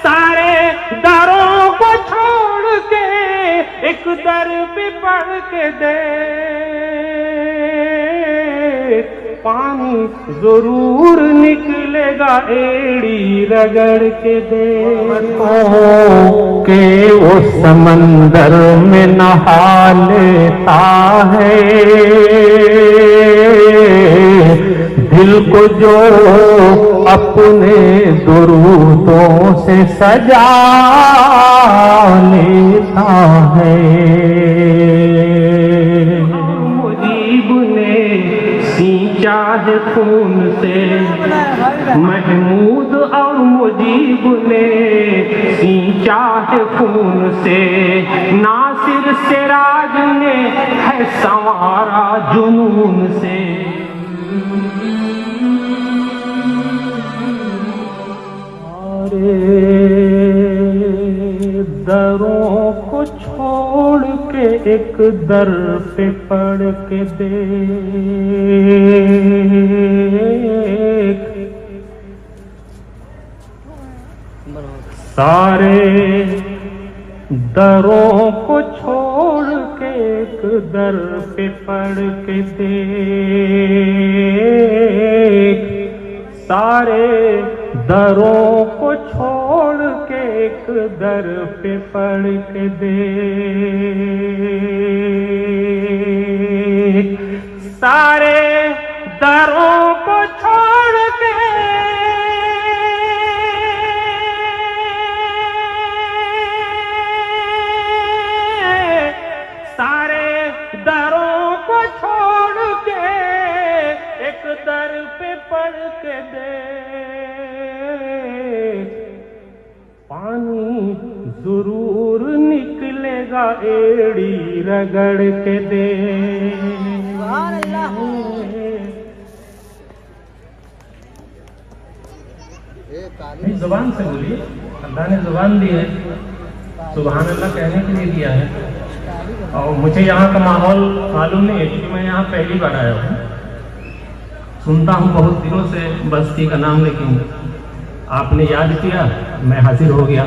سارے دروں کو چھوڑ کے ایک در پہ پڑھ کے دیکھ، پانی ضرور نکلے گا ایڑی رگڑ کے دیکھ، کہ وہ سمندر میں نہا لیتا ہے، دل کو جو اپنے درودوں سے سجا لیتا ہے۔ مجیب نے سینچا ہے خون سے، محمود اور مجیب نے سینچا ہے خون سے، ناصر سراج نے ہے سنوارا جنون سے۔ دروں کو چھوڑ کے ایک در پہ پڑھ کے دیکھ، سارے دروں کو چھوڑ کے ایک در پہ پڑھ کے دیکھ، سارے دروں کو چھوڑ کے ایک در پہ پڑھ کے دیکھ، سارے دروں کو چھوڑ کے سارے دروں کو چھوڑ کے ایک در پہ پڑھ کے دیکھ، پانی ضرور نکلے گا ایڑی رگڑ کے دیکھ۔ زبان سے بولیے، اللہ نے زبان دی ہے، سبحان اللہ کہنے کے لیے دیا ہے، اور مجھے یہاں کا ماحول معلوم نہیں ہے کیونکہ میں یہاں پہلی بار آیا ہوں، سنتا ہوں بہت دنوں سے بستی کا نام، لیکن آپ نے یاد کیا میں حاضر ہو گیا۔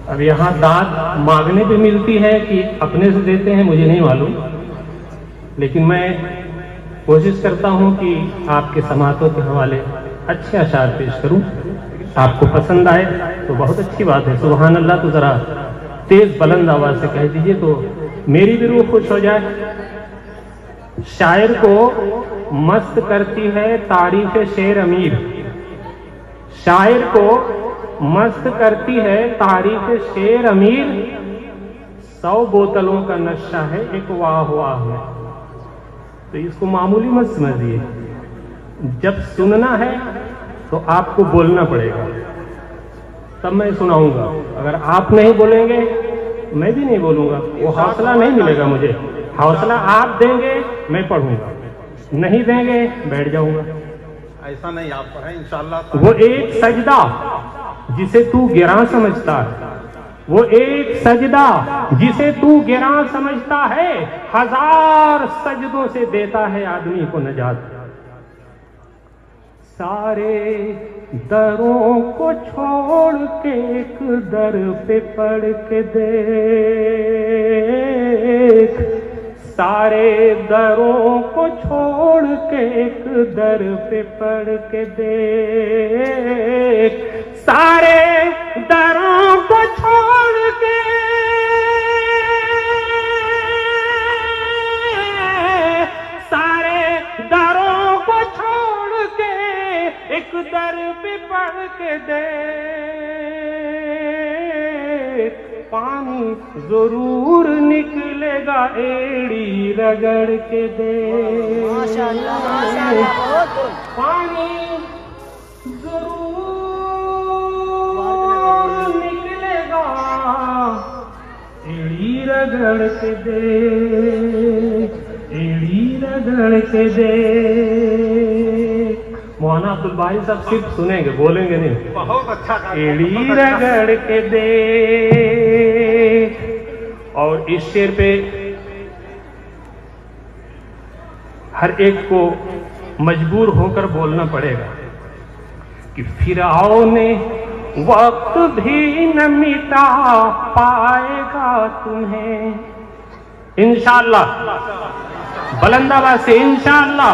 اب یہاں داد مانگنے پہ ملتی ہے کہ اپنے سے دیتے ہیں مجھے نہیں معلوم، لیکن میں کوشش کرتا ہوں کہ آپ کے سماعتوں کے حوالے اچھے اشعار پیش کروں، آپ کو پسند آئے تو بہت اچھی بات ہے، سبحان اللہ تو ذرا تیز بلند آواز سے کہہ دیجئے تو میری بھی روح خوش ہو جائے۔ شاعر کو مست کرتی ہے تعریف شعر امیر، شاعر کو مست کرتی ہے تعریف شعر امیر، 100 بوتلوں کا نشہ ہے ایک واہ واہ میں، تو اس کو معمولی مت سمجھیے، جب سننا ہے تو آپ کو بولنا پڑے گا، تب میں سناؤں گا، اگر آپ نہیں بولیں گے میں بھی نہیں بولوں گا، وہ حوصلہ نہیں ملے گا مجھے، حوصلہ آپ دیں گے میں پڑھوں گا، نہیں دیں گے بیٹھ جاؤں گا۔ ایسا نہیں، آپ پڑھیں انشاءاللہ۔ وہ ایک سجدہ جسے تو گراں سمجھتا ہے، وہ ایک سجدہ جسے تو گراں سمجھتا ہے، 1000 سجدوں سے دیتا ہے آدمی کو نجات۔ سارے دروں کو چھوڑ کے ایک در پہ پڑھ کے دیکھ، سارے دروں کو چھوڑ کے ایک در پہ پڑھ کے دیکھ، سارے دروں کو چھوڑ کے سارے دروں کو چھوڑ کے ایک در پہ پڑھ کے دیکھ، پانی ضرور نکلے گا ایڑی رگڑ کے دیکھ، پانی ضرور نکلے گا ایڑی رگڑ کے دیکھ، ایڑی رگڑ کے دیکھ۔ مولانا عبدالباری صاحب صرف سنیں گے، بولیں گے نہیں، بہت اچھا ایڑی رگڑ کے دیکھ۔ اور اس شعر پہ ہر ایک کو مجبور ہو کر بولنا پڑے گا کہ فرعون نے وقت بھی نہ مٹا پائے گا تمہیں. انشاءاللہ بلند آواز سے انشاءاللہ.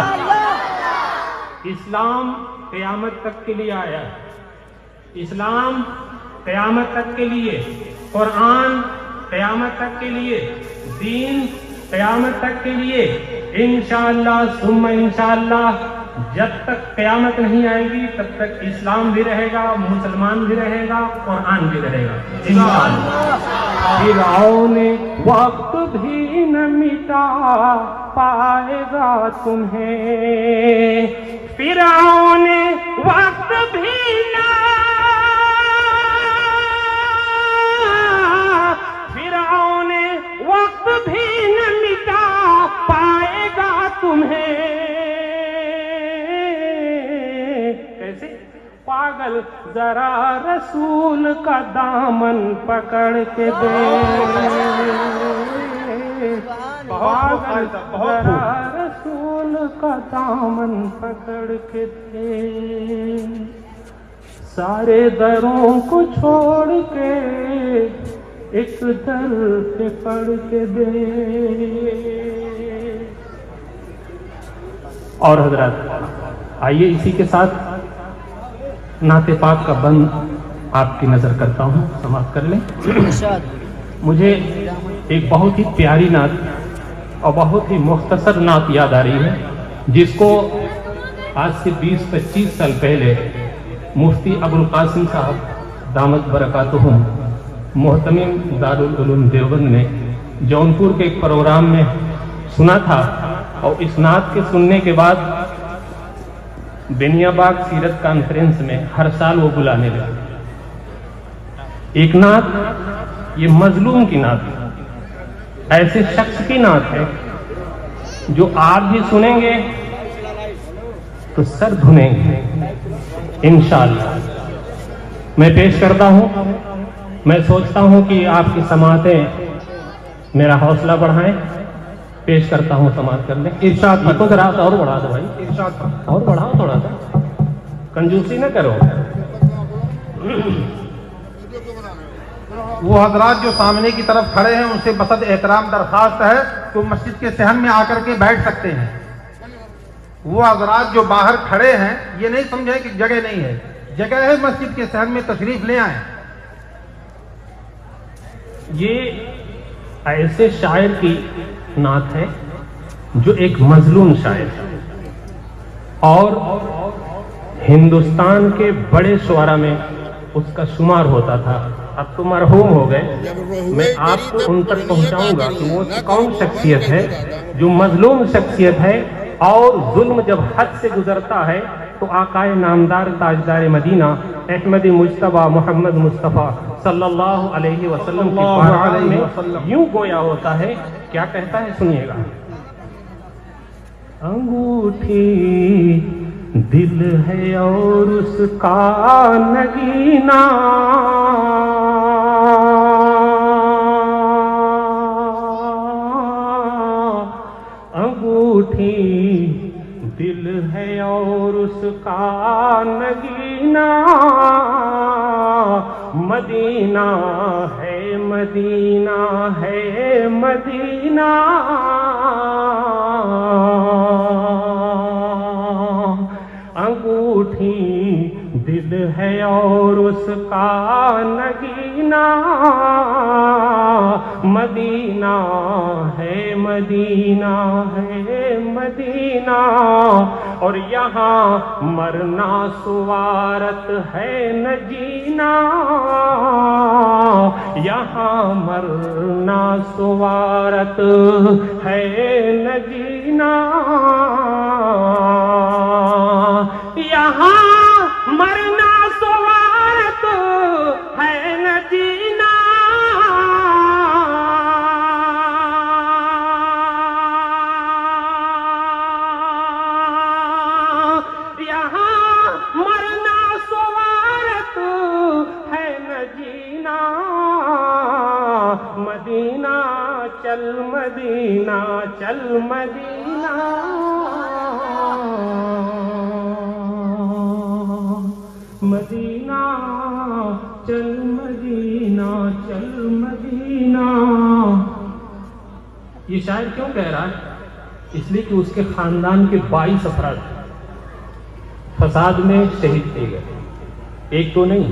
اسلام قیامت تک کے لیے آیا ہے. اسلام قیامت تک کے لیے. قرآن قیامت تک کے لیے. دین قیامت تک کے لیے. انشاءاللہ ثم انشاءاللہ جب تک قیامت نہیں آئے گی تب تک اسلام بھی رہے گا, مسلمان بھی رہے گا, قرآن بھی رہے گا انشاءاللہ. فرعون وقت بھی نہ مٹا پائے گا تمہیں. فرعون وقت بھی نہ وقت بھی نہ مٹا پائے گا تمہیں. کیسے؟ پاگل ذرا رسول کا دامن پکڑ کے دے. پاگل ذرا رسول کا دامن پکڑ کے دے. سارے دروں کو چھوڑ کے ایک در پہ پڑھ کے دے. اور حضرات آئیے اسی کے ساتھ نعت پاک کا بند آپ کی نظر کرتا ہوں, سماعت کر لیں. مجھے ایک بہت ہی پیاری نعت اور بہت ہی مختصر نعت یاد آ رہی ہے جس کو آج سے 20-25 سال پہلے مفتی ابوالقاسم صاحب دامت برکاتہم محتمم دارالعلوم دیوبند نے جونپور کے ایک پروگرام میں سنا تھا, اور اس نعت کے سننے کے بعد بنیا باغ سیرت کانفرنس میں ہر سال وہ بلانے لگے. ایک نعت یہ مظلوم کی نعت ہے, ایسے شخص کی نعت ہے جو آپ بھی سنیں گے تو سر دھنیں گے انشاءاللہ. میں پیش کرتا ہوں. میں سوچتا ہوں کہ آپ کی سماعتیں میرا حوصلہ بڑھائیں. پیش کرتا ہوں, سماعت کر لیں. ارشاد کو ذرا اور بڑھا دو بھائی, ارشاد اور بڑھاؤ تھوڑا سا, کنجوسی نہ کرو. وہ حضرات جو سامنے کی طرف کھڑے ہیں ان سے بسط احترام درخواست ہے کہ وہ مسجد کے صحن میں آ کر کے بیٹھ سکتے ہیں. وہ حضرات جو باہر کھڑے ہیں یہ نہیں سمجھیں کہ جگہ نہیں ہے, جگہ ہے مسجد کے صحن میں, تشریف لے آئیں. یہ ایسے شاعر کی نعت ہے جو ایک مظلوم شاعر ہے اور ہندوستان کے بڑے شعراء میں اس کا شمار ہوتا تھا. اب تو مرحوم ہو گئے. میں آپ کو ان تک پہنچاؤں گا کہ وہ کون شخصیت ہے جو مظلوم شخصیت ہے, اور ظلم جب حد سے گزرتا ہے تو آقائے نامدار تاجدار مدینہ احمد مجتبیٰ محمد مصطفیٰ صلی اللہ علیہ وسلم کی بارگاہ میں یوں گویا ہوتا ہے. کیا کہتا ہے سنیے گا. انگوٹھی دل ہے اور اس کا نگینہ, انگوٹھی دل ہے اور اس کا نگینہ, مدینہ ہے مدینہ ہے مدینہ, انگوٹھی دل ہے اور اس کا نگینہ, مدینہ ہے مدینہ ہے مدینہ, اور یہاں مرنا سوارت ہے نہ جینا, یہاں مرنا سوارت ہے نہ جینا, یہاں مرنا سوارت ہے نہ جینا, یہاں مرنا سوارت ہے نہ جینا, مدینہ چل مدینہ چل مدینہ, مدینہ چل مدینہ چل مدینہ. یہ شاعر کیوں کہہ رہا ہے؟ اس لیے کہ اس کے خاندان کے 22 افراد فساد میں شہید کیے گئے. ایک تو نہیں،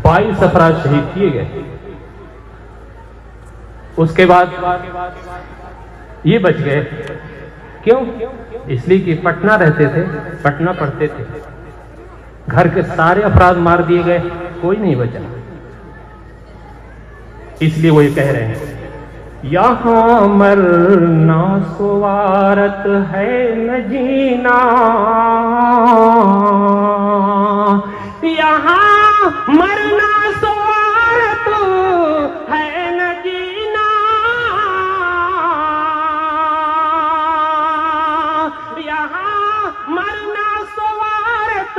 22 افراد شہید کیے گئے. اس کے بعد یہ بچ گئے. کیوں؟ اس لیے کہ پٹنہ رہتے تھے، پٹنہ پڑھتے تھے. گھر کے سارے افراد مار دیے گئے، کوئی نہیں بچا. اس لیے وہ یہ کہہ رہے ہیں یہاں مرنا سوارت ہے نہ جینا، یہاں مرنا سوارت ہے نہ جینا، یہاں مرنا سوارت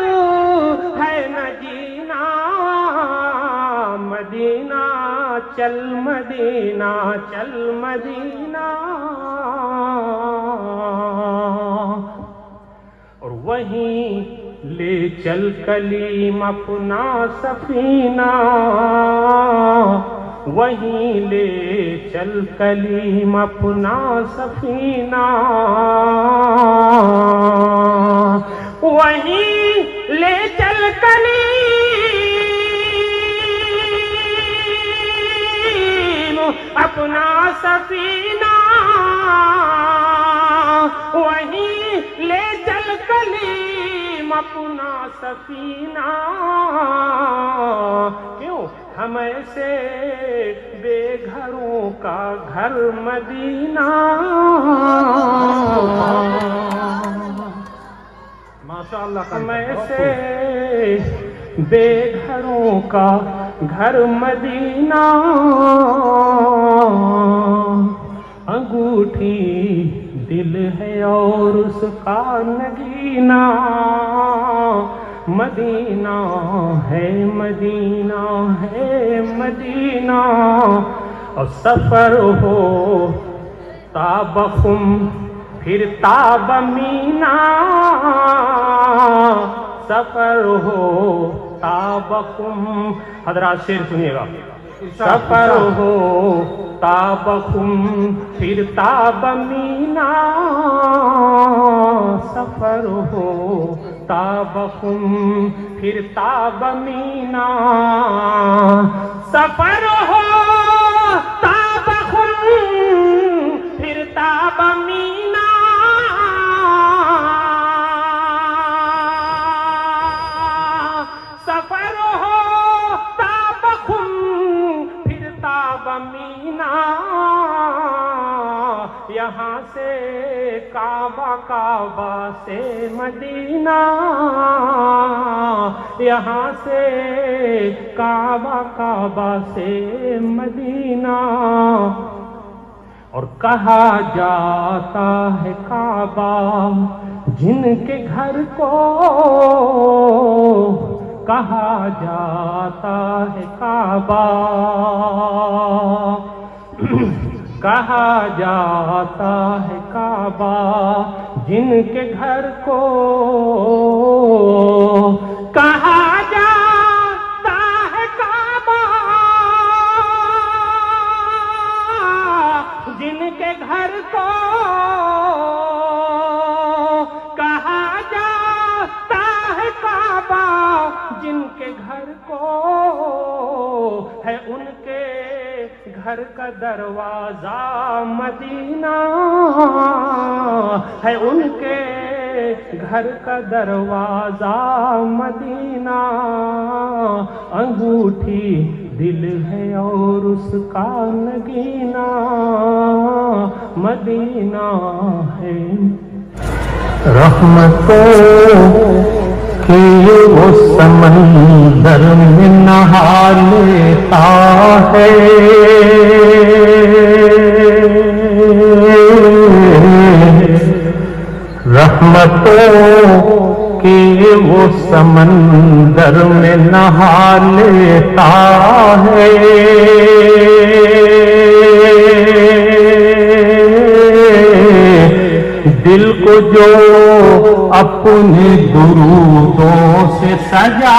ہے نہ جینا. مدینہ چل مدینہ چل مدینہ. اور وہیں لے چل کلیم اپنا سفینہ، وہیں لے چل کلیم اپنا سفینہ، وہیں لے چل کلیم اپنا سفینہ، وہیں لے چل کلیم اپنا سفینہ. کیوں؟ ہم ایسے بے گھروں کا گھر مدینہ. ماشاءاللہ. ہم ایسے بے گھروں کا گھر مدینہ. انگوٹھی دل ہے اور اس کا نگینہ، مدینہ ہے مدینہ ہے مدینہ. اور سفر ہو تابخم پھر تاب مینا، سفر ہو تابخم. حضرات شعر سنیے گا. سفر ہو تابخم پھر تاب مینا، سفر ہو تابخم پھر تاب مینا، سفر ہو تابخم پھر تاب مینا. سفر ہو تابخم پھر تاب مینا. یہاں سے کعبہ، کعبہ سے مدینہ، یہاں سے کعبہ، کعبہ سے مدینہ. اور کہا جاتا ہے کعبہ جن کے گھر کو، کہا جاتا ہے کعبہ، کہا جاتا ہے کعبہ جن کے گھر کو، کہا جاتا ہے کعبہ جن کے گھر کو، کہا جاتا ہے کعبہ جن کے گھر کو. ہے ان کے گھر کا دروازہ مدینہ، ہے ان کے گھر کا دروازہ مدینہ. انگوٹھی دل ہے اور اس کا نگینہ، مدینہ ہے. رحمتوں کہ وہ سمندر میں نہا لیتا ہے، رحمتوں کہ وہ سمندر میں نہا لیتا ہے. دل کو جو اپنے درودوں سے سجا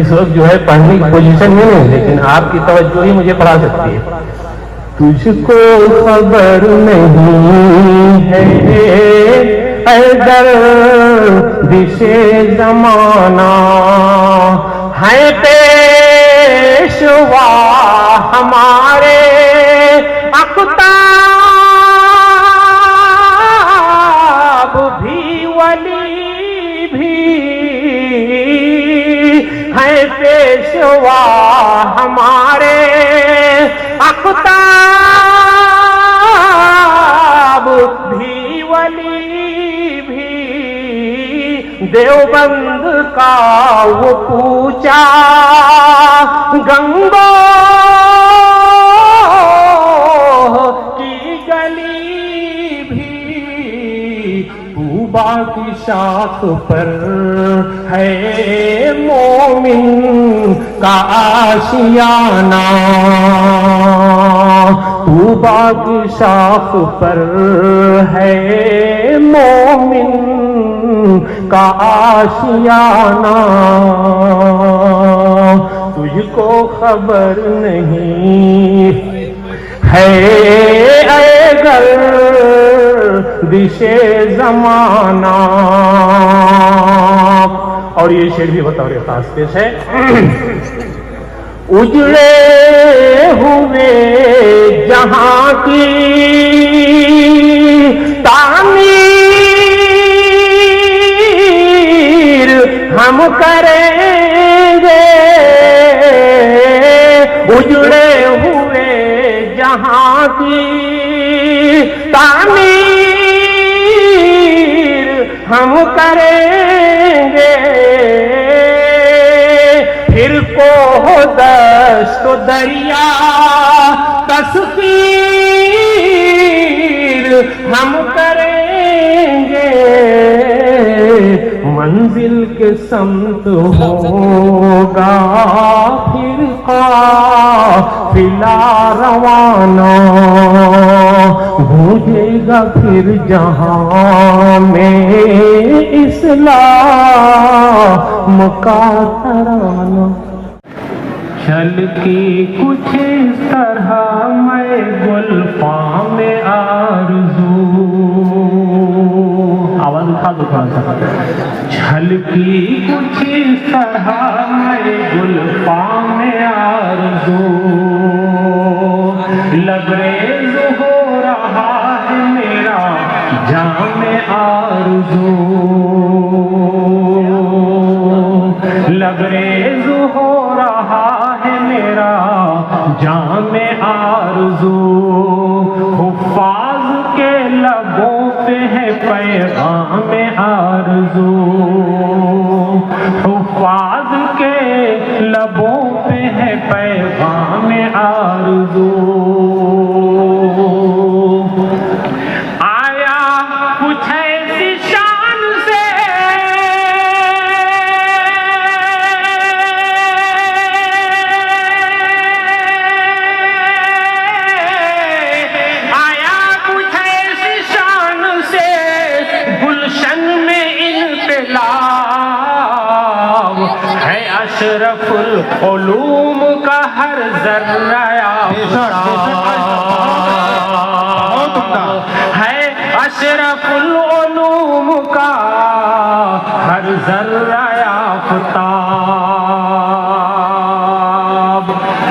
اس وقت جو ہے پڑھنے کی پوزیشن میں نہیں، لیکن آپ کی توجہ ہی مجھے پڑھا سکتی ہے. تجھ کو خبر نہیں ہے اے گردش زمانہ، ہے پیشوا ہمارے اقطاب بھی ولی بھی، ہے پیشوا ہمارے اقطاب بھی ولی بھی. دیوبند کا وہ کوچا گنگو کی گلی بھی، طوبیٰ کی شاخ پر ہے مومن کا آشیانہ، طوبیٰ کی شاخ پر ہے مومن کا آشیانہ. تجھ کو خبر نہیں ہے اے گردش زمانہ. اور یہ شعر بھی بطور خاص پیش ہے. اجڑے ہوئے جہاں کی تعمیر ہم کریں گے، اجڑے ہوئے جہاں کی تعمیر ہم کریں گے. پھر کوہ دشت و دریا تسخیر ہم کریں گے. منزل کے سمت ہوگا پھر قافلہ روانہ، گونجے گا پھر جہاں میں اسلام کا ترانہ. چھلکی کچھ اس طرح میں گلفاں میں آرزو، آواز اٹھا دو تھوڑا سا. چھلکی کچھ اس طرح میں گلفاں میں آرزو، لبریز ہو رہا ہے میرا جام آرزو، لبریز ہو رہا ہے میرا جام آرزو. حفاظ کے لبوں پہ ہے پیغام آرزو، حفاظ کے لبوں پہ ہے پیغام آرزو. آیا کچھ ایسی شان سے اشرف العلوم کا ہر ذرہ ہے، اشرف العلوم کا ہر ذرہ آفتاب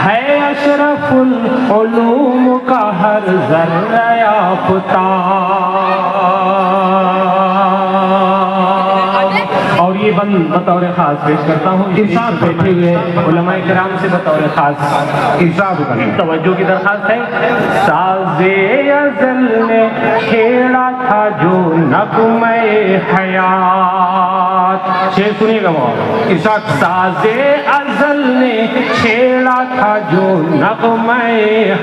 ہے، اشرف العلوم کا ہر ذرہ آفتاب. اور یہ بند بطور خاص پیش کرتا ہوں ارشاد بیٹھے ہوئے علماء کرام سے بطور خاص ارشاد کریں. توجہ کی درخواست ہے. ساز ازل نے چھیڑا تھا جو نغمہ حیات، شعر سنیے گا مولانا. ارشاد. ساز ازل نے چھیڑا تھا جو نغمہ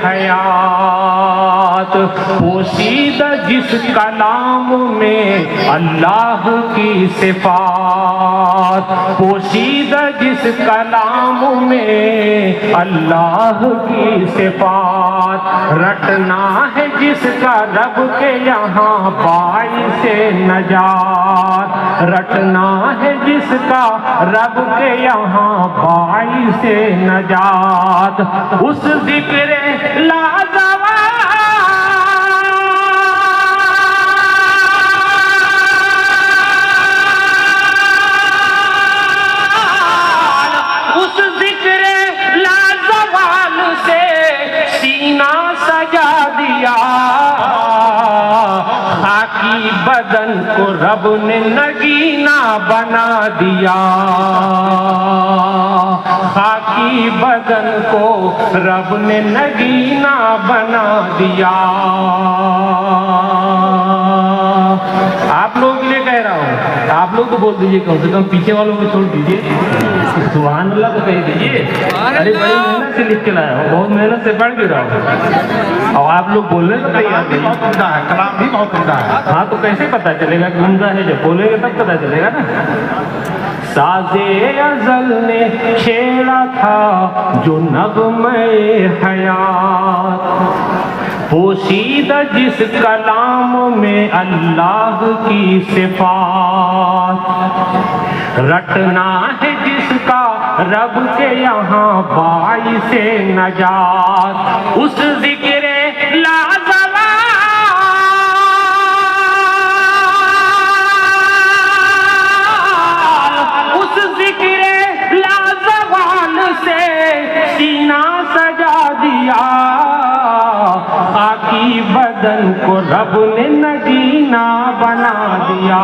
حیات، صفات پوشیدہ جس کلام میں اللہ کی صفات پوشیدہ جس کلام میں اللہ کی صفات رٹنا ہے جس کا رب کے یہاں باعث نجات رٹنا ہے جس کا رب کے یہاں باعث نجات اس ذکر لازوال اس ذکر لازوال سے سینہ سجا دیا خاکی بدن کو رب نے نگینا بنا دیا خاکی بدن کو رب نے نگینا بنا دیا آپ لوگوں کے لیے کہہ رہا ہوں آپ لوگ تو بول دیجئے کم سے کم پیچھے والوں کو چھوڑ دیجئے سبحان اللہ کو کہہ دیجئے ارے بڑی محنت سے لکھ کے لایا ہوں بہت محنت سے پڑھ کے رہا ہوں اور آپ لوگ بولنے تو تیار نہیں بہت عمدہ ہے کلام بھی بہت عمدہ ہے ہاں تو کیسے پتا چلے گا کہ عمدہ ہے جب بولے گا تب پتا چلے گا نا سازے ازل نے چھیڑا تھا جو نغمے حیات پوشیدہ جس کلام میں اللہ کی صفات رٹنا ہے جس کا رب کے یہاں باعث نجات اس ذکر لازوال اس ذکر لازوال سے سینہ سجا دیا خاکی بدن کو رب نے نگینا بنا دیا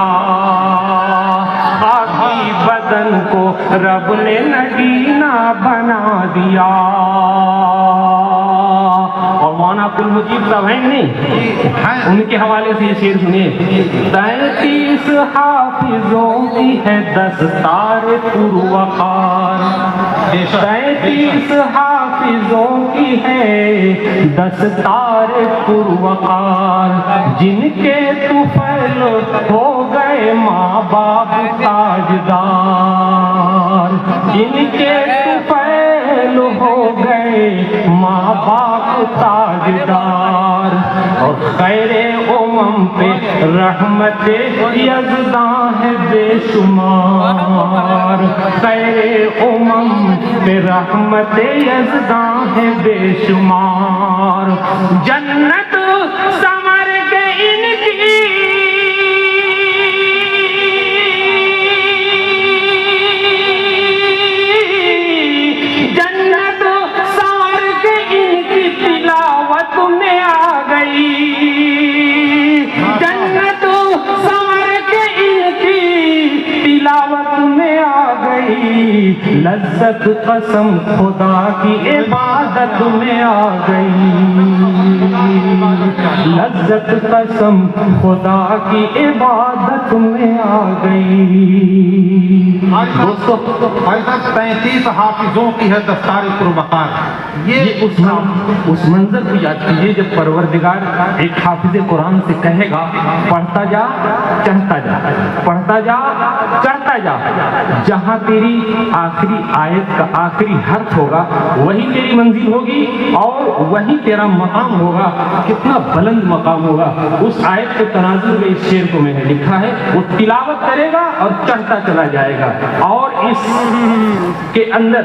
خاکی بدن کو رب نے نگینا بنا دیا اور مولانا عبد المجید صاحب ہیں نہیں ان کے حوالے سے یہ شعر سنیے 33 حافظوں کی ہے دستار پروقار 33 حافظوں کی ہے دستار پروقار جن کے طفیل ہو گئے ماں باپ تاجدار جن کے طفیل ہو گئے ماں باپ تاجدار اور خیر امم پہ رحمت یزداں ہے بے شمار خیر امم پہ رحمت یزداں ہے بے شمار جنت سمر گئی ان کی جنت سمر گئی ان کی تلاوت میں آ گئی جنت سمر گئی ان کی تلاوت میں آ گئی لذت قسم خدا کی عبادت میں آ گئی لذت قسم خدا کی عبادت میں آ گئی دوستو بھائی صاحب 33 حافظوں کی ہے دستار پروقار یہ اس منظر کو یاد کیجیے جب پروردگار ایک حافظ قرآن سے کہے گا پڑھتا جا چڑھتا جا پڑھتا جا چڑھتا جا جہاں تیری آخری آیت کا آخری حرف ہوگا وہی تیری منزل ہوگی اور وہی تیرا مقام ہوگا کتنا بلند مقام ہوگا اس آیت کے تناظر میں اس شعر کو میں نے لکھا ہے وہ تلاوت کرے گا اور چڑھتا چلا جائے گا اور اس کے اندر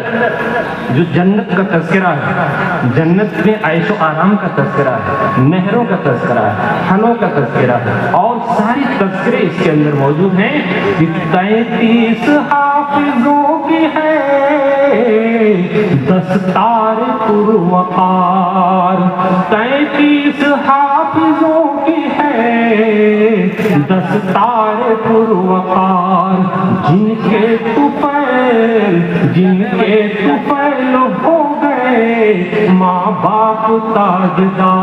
جو جنت کا تذکرہ ہے جنت میں عیش و آرام کا تذکرہ ہے نہروں کا تذکرہ ہے پھلوں کا تذکرہ ہے اور ساری تذکرے اس کے اندر موجود ہیں 33 حافظوں کی ہے دستار پروقار 33 حافظوں کی ہے دستار پروقار جن کے طفیل ہو گئے ماں باپ تاجدار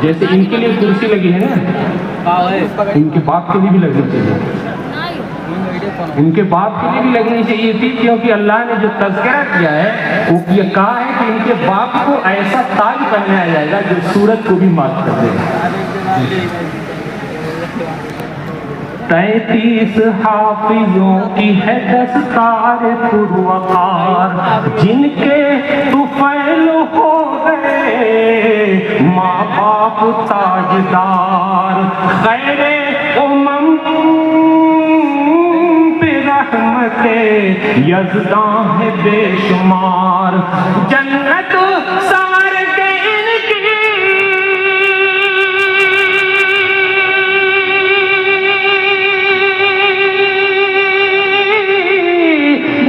جیسے ان کے لیے کرسی لگی ہے نا ان کے باپ کے لیے بھی لگنی چاہیے ان کے باپ کے لیے بھی لگنی چاہیے تھی، کیونکہ اللہ نے جو تذکرہ کیا ہے وہ یہ کہا ہے کہ ان کے باپ کو ایسا تاج بنایا جائے گا جو سورج کو بھی مات کر دے گا۔ 33 حافظوں کی ہے دستار پروقار، جن کے طفیل ہو گئے ماں باپ تاجدار، خیر امم پہ رحمت یزداں ہے بے شمار، جنت سنور کے ان کی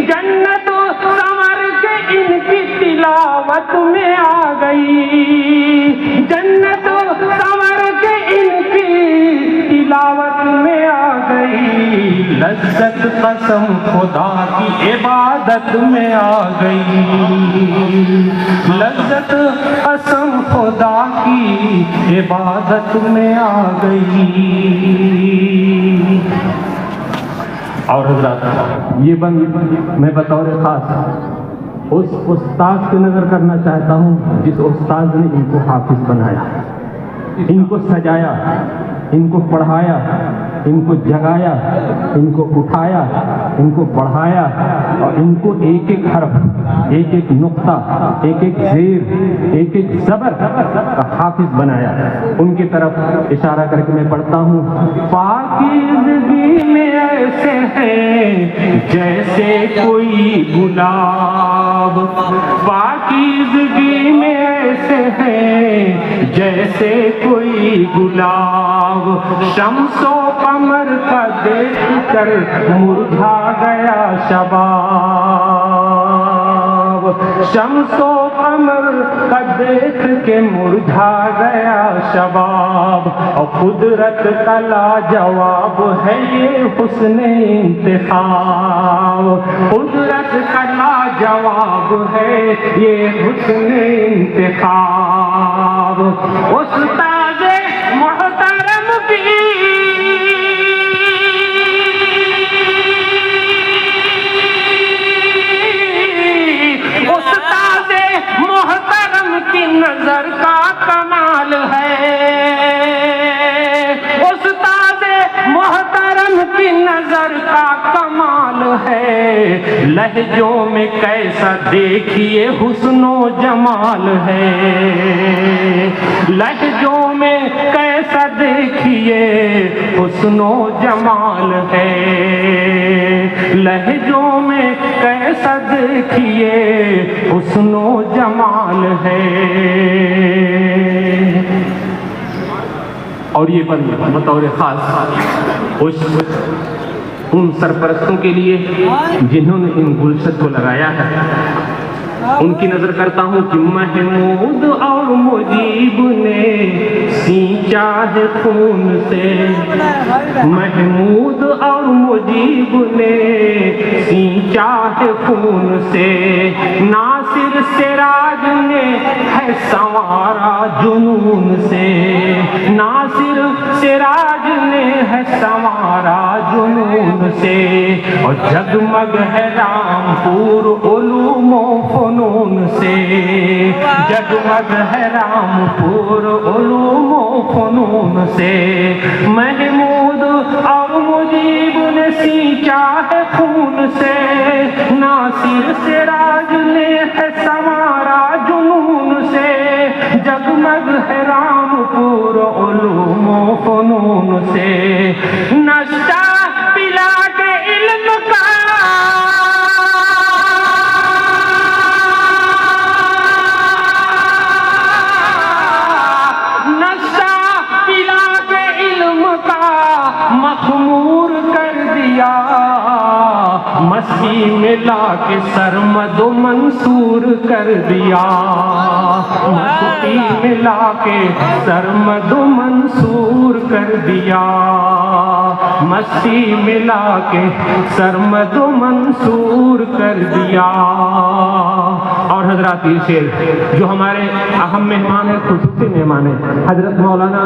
جنت سنور کے ان کی تلاوت میں آ گئی، جنت سنور کے ان کی تلاوت میں آ گئی، لذت قسم خدا کی عبادت میں آ گئی، لذت قسم خدا کی عبادت میں آ گئی۔ اور حضرات یہ بند میں بطور خاص اس استاد کی نظر کرنا چاہتا ہوں جس استاد نے ان کو حافظ بنایا، ان کو سجایا، ان کو پڑھایا، ان کو جگایا، ان کو اٹھایا، ان کو بڑھایا، اور ان کو ایک ایک حرف، ایک ایک نقطہ، ایک ایک زیر، ایک ایک زبر کا حافظ بنایا۔ ان کی طرف اشارہ کر کے میں پڑھتا ہوں، پاکیزگی میں ایسے ہیں جیسے کوئی گلاب، پاکیزگی میں ایسے ہیں جیسے کوئی گلاب، شمس و قمر کا دیکھ کر مرجھا گیا شباب، شمس و قمر کا دیکھ کے مرجھا گیا شباب، اور قدرت کا لاجواب ہے یہ حسن انتخاب، قدرت کا لاجواب ہے یہ حسن انتخاب، استاد محترم کی استاد محترم کی نظر کا کمال ہے، استاد محترم کی نظر کا کمال ہے، لہجوں میں کیسا دیکھیے حسن و جمال ہے، لہجوں میں کیسا دیکھیے حسن و جمال ہے، لہجوں میں کیسا دیکھیے حسن و جمال ہے۔ اور یہ بطور خاص ان سرپرستوں کے لیے جنہوں نے ان گلشن کو لگایا ہے، ان کی نظر کرتا ہوں کہ محمود اور مجیب نے سینچا ہے خون سے، محمود اور مجیب نے سینچا ہے خون سے، ناصر سراج نے ہے سنوارا جنون سے، ناصر سراج نے ہے سنوارا جنون سے، اور جگمگ ہے رامپور علوم و فنون سے، جگمگ ہے رامپور علوم و فنون سے، محمود اور مجیب نے سینچا ہے خون سے، ناصر سراج نے ہے سنوارا جنون سے، جگمگ ہے رامپور علوم و فنون سے، نشہ پلا کے علم کا مخمور کر دیا، مسیح میں لا کے سرمد و منصور کر دیا، مسیح میں لا کے سرمد و منصور کر دیا، مسیح میں لا کے سرمد و منصور کر دیا۔ اور حضرات یہ شعر جو ہمارے اہم مہمان ہیں، خصوصی مہمان ہیں، حضرت مولانا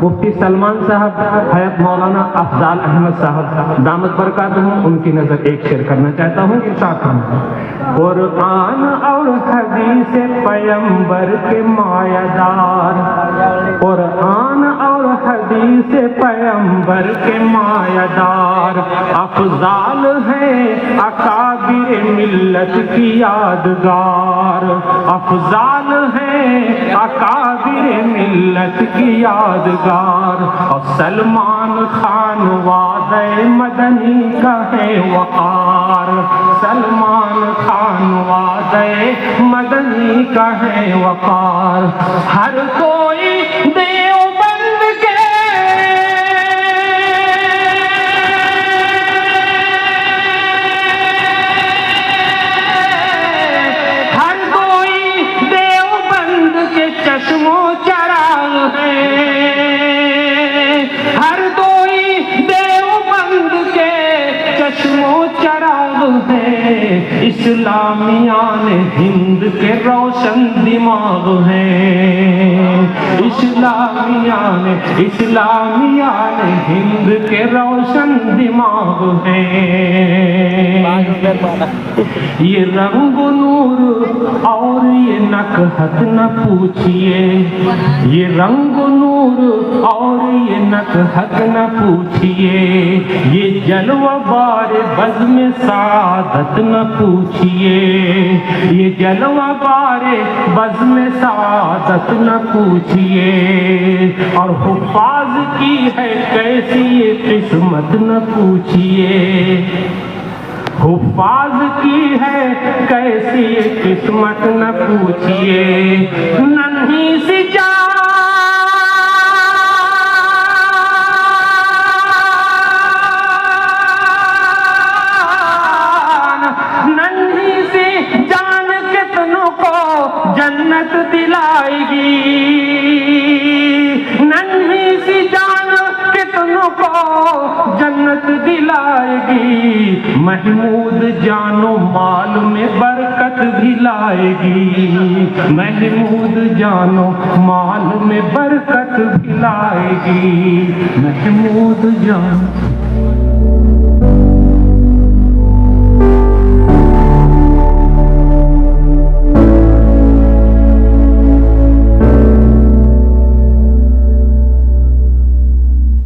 مفتی سلمان صاحب حیات مولانا افضال احمد صاحب دامت برکاتہم، ان کی نظر ایک شعر کرنا چاہتا ہوں۔ قرآن اور حدیث پیمبر کے مایہ دار، قرآن اور حدیث پیمبر کے مایہ دار، افضال ہے اکابر ملت کی یادگار، افضال ہے اکابر ملت کی یادگار، اور سلمان خان وعدہ مدنی کا ہے وقار، سلمان خان وعدہ مدنی کا ہے وقار، ہر کوئی دیوبند کے چشم و چراغ ہے، ہر کوئی دیوبند کے چشم و چراغ ہے، اسلامیان ہند کے روشن دماغ ہیں، اسلامیان ہند کے روشن دماغ ہیں۔ یہ رنگ نور اور یہ نکہت نہ پوچھئے، یہ رنگ نور اور یہ نکہت نہ پوچھئے، یہ جلوہ بار بزم سعادت نہ پوچھئے، یہ جلوہ بار بزم سعادت نہ پوچھئے، اور حفاظ کی ہے کیسی یہ قسمت نہ پوچھئے، حفاظ کی ہے کیسی یہ قسمت نہ پوچھئے، ننھی سی جان ننھی سی جان کتنوں کو جنت دلائے گی، ننھی سی جان کتنوں کو جنت دلائے گی، محمود جان و مال میں برکت بھی لائے گی، محمود جان و مال میں برکت بھی لائے گی، محمود جان